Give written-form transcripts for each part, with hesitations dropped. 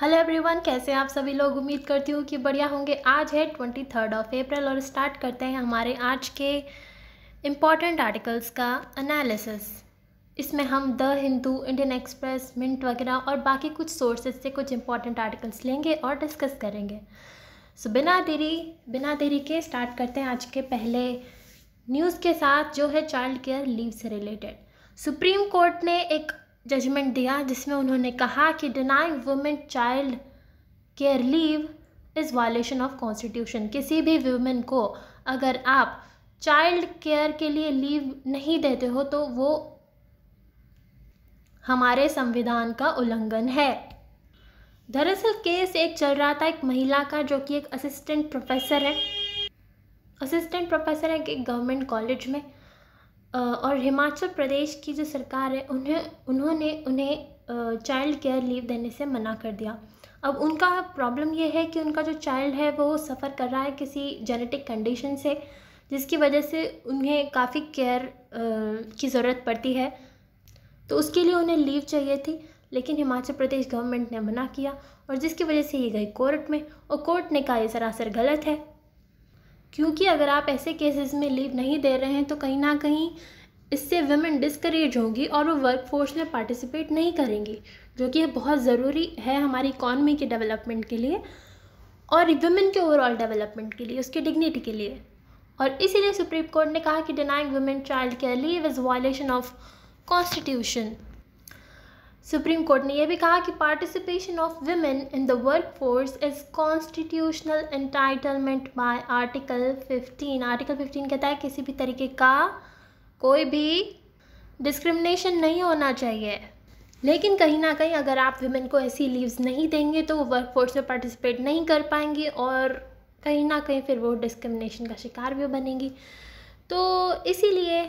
Hello everyone, कैसे हैं आप सभी लोग। उम्मीद करती हूँ कि बढ़िया होंगे। आज है 23 अप्रैल और स्टार्ट करते हैं हमारे आज के इम्पॉर्टेंट आर्टिकल्स का एनालिसिस। इसमें हम the Hindu, Indian Express, Mint वगैरह और बाकी कुछ सोर्सेज से कुछ इम्पॉर्टेंट आर्टिकल्स लेंगे और डिस्कस करेंगे। सो बिना देरी के स्टार्ट करते हैं आज के पहले न्यूज़ के साथ, जो है चाइल्ड केयर लीव से रिलेटेड। सुप्रीम कोर्ट ने एक जजमेंट दिया जिसमें उन्होंने कहा कि denying women child care leave is violation of constitution. किसी भी वुमेन को अगर आप चाइल्ड केयर के लिए लीव नहीं देते हो तो वो हमारे संविधान का उल्लंघन है। दरअसल केस एक चल रहा था एक महिला का, जो कि एक असिस्टेंट प्रोफेसर है एक गवर्नमेंट कॉलेज में, और हिमाचल प्रदेश की जो सरकार है उन्होंने उन्हें चाइल्ड केयर लीव देने से मना कर दिया। अब उनका प्रॉब्लम ये है कि उनका जो चाइल्ड है वो सफ़र कर रहा है किसी जेनेटिक कंडीशन से, जिसकी वजह से उन्हें काफ़ी केयर की ज़रूरत पड़ती है। तो उसके लिए उन्हें लीव चाहिए थी, लेकिन हिमाचल प्रदेश गवर्नमेंट ने मना किया और जिसकी वजह से ये गई कोर्ट में, और कोर्ट ने कहा ये सरासर गलत है, क्योंकि अगर आप ऐसे केसेस में लीव नहीं दे रहे हैं तो कहीं ना कहीं इससे वुमेन डिस्करेज होंगी और वो वर्क फोर्स में पार्टिसिपेट नहीं करेंगी, जो कि बहुत ज़रूरी है हमारी इकॉनमी के डेवलपमेंट के लिए और वुमेन के ओवरऑल डेवलपमेंट के लिए, उसकी डिग्निटी के लिए। और इसीलिए सुप्रीम कोर्ट ने कहा कि denying women child care leave is violation of constitution. Supreme court ने यह भी कहा कि participation of women in the work force is constitutional entitlement bye article 15। Article 15 कहता है किसी भी तरीके का कोई भी डिस्क्रिमिनेशन नहीं होना चाहिए। लेकिन कहीं ना कहीं अगर आप वुमेन को ऐसी लीव्स नहीं देंगे तो वो वर्क फोर्स में पार्टिसिपेट नहीं कर पाएंगी और कहीं ना कहीं फिर वो डिस्क्रिमिनेशन का शिकार भी बनेंगी। तो इसीलिए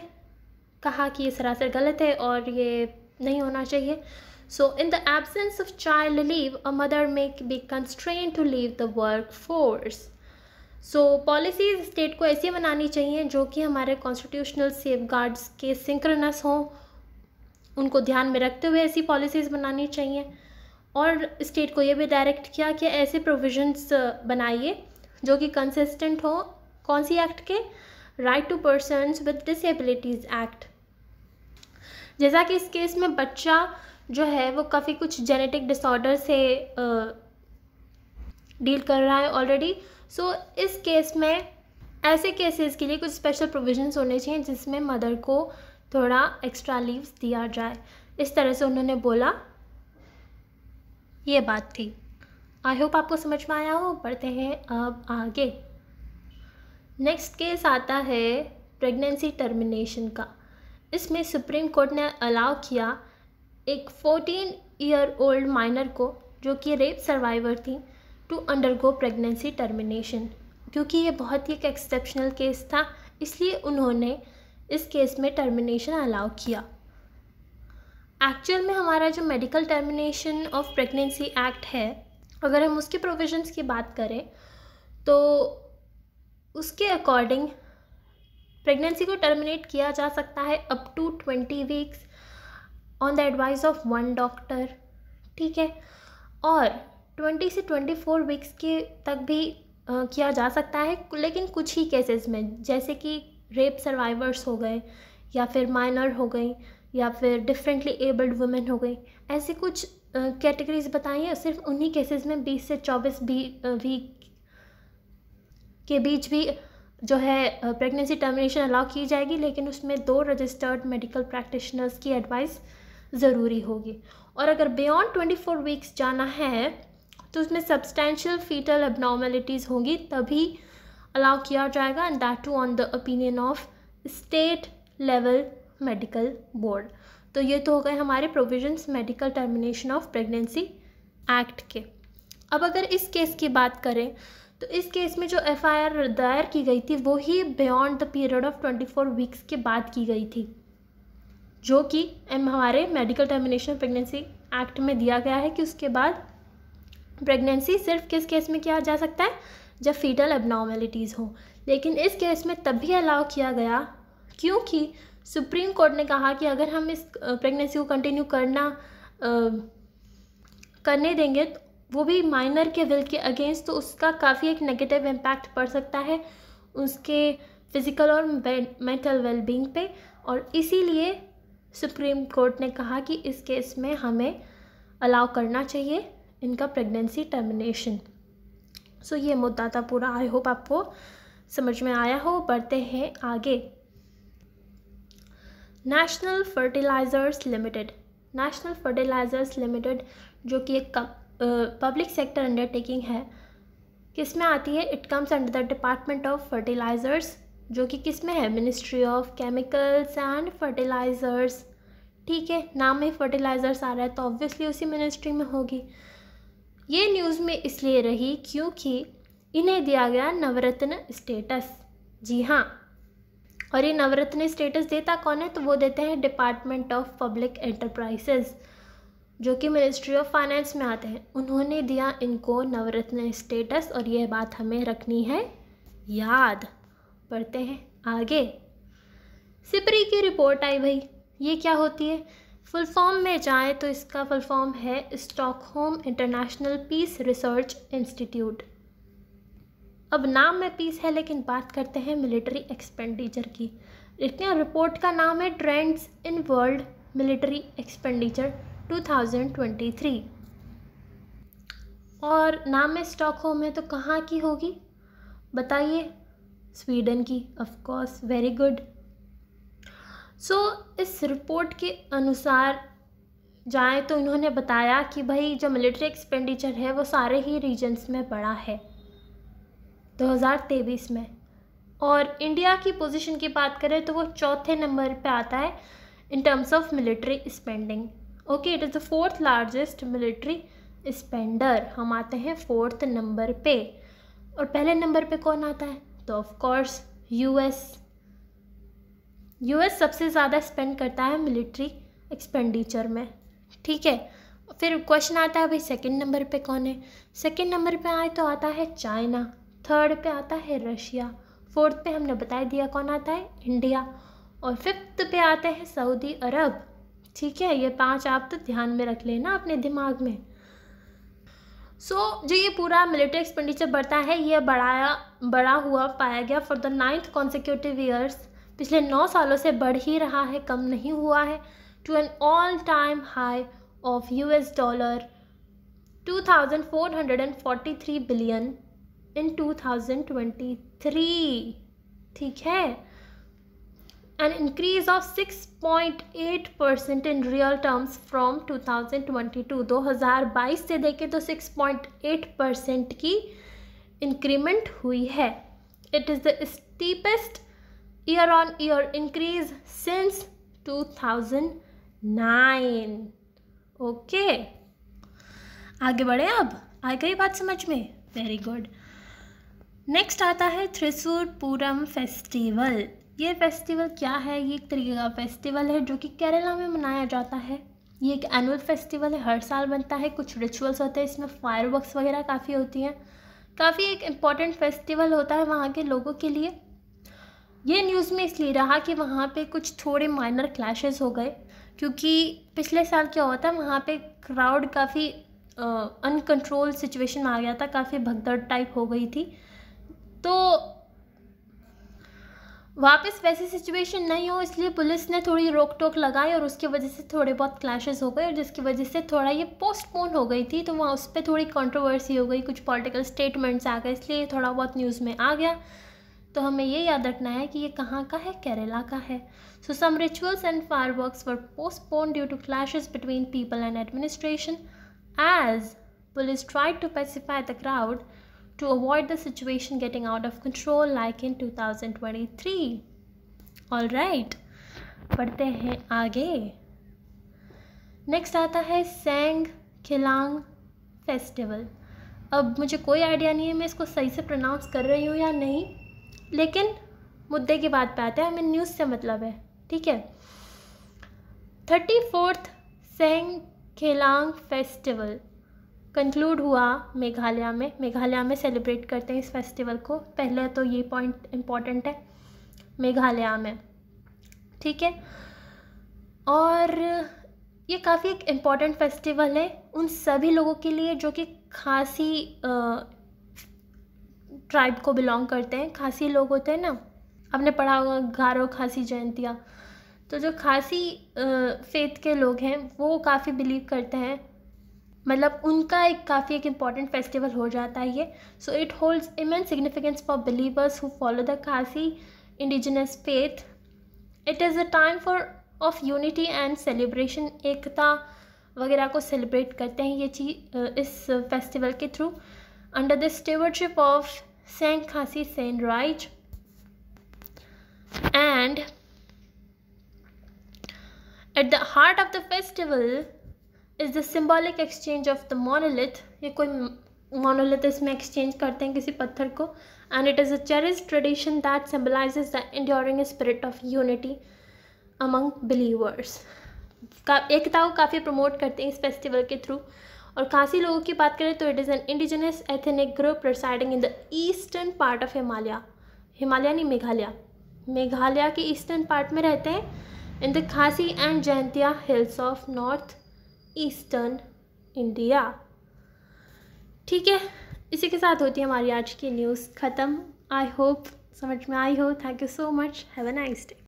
कहा कि ये सरासर गलत है और ये नहीं होना चाहिए। So in the absence of child leave a mother may be constrained to leave the work force. So policies state को ऐसी बनानी चाहिए जो कि हमारे कॉन्स्टिट्यूशनल सेफगार्ड्स के सिंक्रोनस हों, उनको ध्यान में रखते हुए ऐसी पॉलिसीज़ बनानी चाहिए। और स्टेट को ये भी डायरेक्ट किया कि ऐसे प्रोविजंस बनाइए जो कि कंसिस्टेंट हो। कौन सी एक्ट के? Right to persons with disabilities act. जैसा कि इस केस में बच्चा जो है वो काफ़ी कुछ जेनेटिक डिसऑर्डर से डील कर रहा है ऑलरेडी। सो इस केस में ऐसे केसेस के लिए कुछ स्पेशल प्रोविजंस होने चाहिए जिसमें मदर को थोड़ा एक्स्ट्रा लीव्स दिया जाए। इस तरह से उन्होंने बोला, ये बात थी। आई होप आपको समझ में आया हो। बढ़ते हैं अब आगे। नेक्स्ट केस आता है प्रेगनेंसी टर्मिनेशन का। इसमें सुप्रीम कोर्ट ने अलाउ किया एक 14 ईयर ओल्ड माइनर को, जो कि रेप सर्वाइवर थी, टू अंडरगो प्रेगनेंसी टर्मिनेशन। क्योंकि ये बहुत ही एक एक्सेप्शनल केस था, इसलिए उन्होंने इस केस में टर्मिनेशन अलाउ किया। एक्चुअल में हमारा जो medical termination of pregnancy act है, अगर हम उसके प्रोविजंस की बात करें तो उसके अकॉर्डिंग प्रेगनेंसी को टर्मिनेट किया जा सकता है up to 20 weeks on the advice of one doctor, ठीक है। और 20 से 24 वीक्स के तक भी किया जा सकता है, लेकिन कुछ ही केसेस में, जैसे कि रेप सर्वाइवर्स हो गए या फिर माइनर हो गई या फिर डिफरेंटली एबल्ड वुमेन हो गई, ऐसी कुछ कैटेगरीज बताई हैं। सिर्फ उन्हीं केसेस में 20 से 24 वीक के बीच भी जो है प्रेगनेंसी टर्मिनेशन अलाउ की जाएगी, लेकिन उसमें 2 रजिस्टर्ड मेडिकल प्रैक्टिशनर्स की एडवाइस ज़रूरी होगी। और अगर बियॉन्ड 24 वीक्स जाना है तो उसमें सब्सटेंशियल फीटल एबनॉर्मेलिटीज़ होंगी, तभी अलाउ किया जाएगा, and that too on the opinion of state level medical board. तो ये तो हो गए हमारे provisions medical termination of pregnancy act के। अब अगर इस केस की बात करें तो इस केस में जो एफआईआर दायर की गई थी वो ही beyond the period of 24 weeks के बाद की गई थी, जो कि हमारे मेडिकल टर्मिनेशन प्रेगनेंसी एक्ट में दिया गया है कि उसके बाद प्रेगनेंसी सिर्फ किस केस में किया जा सकता है, जब फीटल एबनॉर्मेलिटीज़ हो। लेकिन इस केस में तब भी अलाउ किया गया क्योंकि सुप्रीम कोर्ट ने कहा कि अगर हम इस प्रेगनेंसी को कंटिन्यू करने देंगे वो भी माइनर के विल के अगेंस्ट, तो उसका काफ़ी एक नेगेटिव इम्पैक्ट पड़ सकता है उसके फिज़िकल और मेंटल वेलबींग पे। और इसीलिए सुप्रीम कोर्ट ने कहा कि इस केस में हमें अलाउ करना चाहिए इनका प्रेगनेंसी टर्मिनेशन। सो ये मुद्दा था पूरा। आई होप आपको समझ में आया हो। बढ़ते हैं आगे। National Fertilizers Limited. National Fertilizers Limited जो कि एक पब्लिक सेक्टर अंडरटेकिंग है, किस में आती है? It comes under the Department of Fertilizers, जो कि किस में है? Ministry of Chemicals and Fertilizers. ठीक है, नाम में फर्टिलाइज़र्स आ रहा है तो ऑब्वियसली उसी मिनिस्ट्री में होगी। ये न्यूज़ में इसलिए रही क्योंकि इन्हें दिया गया नवरत्न स्टेटस। जी हाँ, और ये नवरत्न स्टेटस देता कौन है? तो वो देते हैं डिपार्टमेंट ऑफ पब्लिक एंटरप्राइजेज, जो कि मिनिस्ट्री ऑफ फाइनेंस में आते हैं। उन्होंने दिया इनको नवरत्न स्टेटस और यह बात हमें रखनी है याद। बढ़ते हैं आगे। सिपरी की रिपोर्ट आई भाई, ये क्या होती है? फुल फॉर्म में जाए तो इसका फुल फॉर्म है Stockholm International Peace Research Institute. अब नाम में पीस है लेकिन बात करते हैं मिलिट्री एक्सपेंडिचर की। देखते हैं, रिपोर्ट का नाम है trends in world military expenditure 2023 और नाम में स्टॉकहोम है तो कहाँ की होगी बताइए? स्वीडन की, of course. Very good. So इस रिपोर्ट के अनुसार जाए तो इन्होंने बताया कि भाई जो मिलिट्री एक्सपेंडिचर है वो सारे ही रीजन्स में बड़ा है 2023 में। और इंडिया की पोजीशन की बात करें तो वो चौथे नंबर पे आता है in terms of military spending. Okay, it is the 4th largest military spender. हम आते हैं 4th नंबर पे। और पहले नंबर पे कौन आता है? तो ऑफ कोर्स यूएस सबसे ज़्यादा स्पेंड करता है मिलिट्री एक्सपेंडिचर में। ठीक है, फिर क्वेश्चन आता है भाई सेकंड नंबर पे कौन है? सेकंड नंबर पे आए तो आता है चाइना, थर्ड पे आता है रशिया, फोर्थ पे हमने बता दिया कौन आता है? इंडिया, और फिफ्थ पे आते हैं सऊदी अरब। ठीक है, ये 5 आप तो ध्यान में रख लेना अपने दिमाग में। सो जो ये पूरा मिलिट्री एक्सपेंडिचर बढ़ता है, ये बड़ा हुआ पाया गया for the 9th consecutive years. पिछले 9 सालों से बढ़ ही रहा है, कम नहीं हुआ है। To an all time high of $2443 billion in 2023। ठीक है, an increase of 6.8% in real terms from 2022। 2022 से देखें तो 6.8% की इंक्रीमेंट हुई है। It is the steepest year on year increase since 2009। Okay, आगे बढ़े। अब आ गई बात समझ में? Very good. नेक्स्ट आता है थ्रिसुर पूरम फेस्टिवल। ये फेस्टिवल क्या है? ये एक तरीके का फेस्टिवल है जो कि केरला में मनाया जाता है। ये एक एनुअल फेस्टिवल है, हर साल बनता है। कुछ रिचुअल्स होते हैं इसमें, फायरवर्क्स वगैरह काफ़ी होती हैं। काफ़ी एक इम्पॉर्टेंट फेस्टिवल होता है वहाँ के लोगों के लिए। ये न्यूज़ में इसलिए रहा कि वहाँ पे कुछ थोड़े माइनर क्लैशेस हो गए, क्योंकि पिछले साल क्या हुआ था, वहाँ पे क्राउड काफ़ी अनकंट्रोल सिचुएशन में आ गया था, काफ़ी भगदड़ टाइप हो गई थी। तो वापस वैसी सिचुएशन नहीं हो इसलिए पुलिस ने थोड़ी रोक टोक लगाई और उसकी वजह से थोड़े बहुत क्लैशेस हो गए, और जिसकी वजह से थोड़ा ये पोस्टपोन हो गई थी। तो वहाँ उस पर थोड़ी कंट्रोवर्सी हो गई, कुछ पॉलिटिकल स्टेटमेंट्स आ गए, इसलिए थोड़ा बहुत न्यूज़ में आ गया। तो हमें ये याद रखना है कि ये कहाँ का है? केरला का है। So some rituals and fireworks were postpone due to clashes between people and administration as police tried to pacify the crowd to avoid the situation getting out of control like in 2023. All right, पढ़ते हैं आगे। Next आता है Seng खिलांग festival. अब मुझे कोई idea नहीं है मैं इसको सही से प्रोनाउंस कर रही हूँ या नहीं, लेकिन मुद्दे की बात पे आते हैं, हमें न्यूज़ से मतलब है। ठीक है, 34th सेंग खिलांग फेस्टिवल कंक्लूड हुआ मेघालय में सेलिब्रेट करते हैं इस फेस्टिवल को। पहले तो ये पॉइंट इम्पॉर्टेंट है, मेघालय में। ठीक है, और ये काफ़ी एक इम्पॉर्टेंट फेस्टिवल है उन सभी लोगों के लिए जो कि खासी ट्राइब को बिलोंग करते हैं। खासी लोग होते हैं ना, आपने पढ़ा होगा गारो खासी जयंतिया। तो जो खासी फेथ के लोग हैं वो काफ़ी बिलीव करते हैं, मतलब उनका एक काफ़ी एक इम्पॉर्टेंट फेस्टिवल हो जाता है ये। So it holds immense significance for believers who follow the Khasi indigenous faith. It is a time for of unity and celebration, एकता वगैरह को सेलिब्रेट करते हैं ये चीज़ इस फेस्टिवल के through, under the stewardship of Seng Khasi Seng Raij. And at the heart of the festival is the symbolic exchange of the monolith. ये कोई मोनोलिथ इसमें एक्सचेंज करते हैं किसी पत्थर को। And it is a cherished tradition that symbolizes the enduring spirit of unity among believers. एकता को काफ़ी प्रमोट करते हैं इस फेस्टिवल के थ्रू। और खासी लोगों की बात करें तो it is an indigenous ethnic group residing in the eastern part of Himalaya. Himalaya नहीं, मेघालय। मेघालय के ईस्टर्न पार्ट में रहते हैं इन द खासी and Jaintia hills of north eastern India. ठीक है, इसी के साथ होती है हमारी आज की न्यूज़ ख़त्म। आई होप समझ में आई हो। Thank you so much. Have a nice day.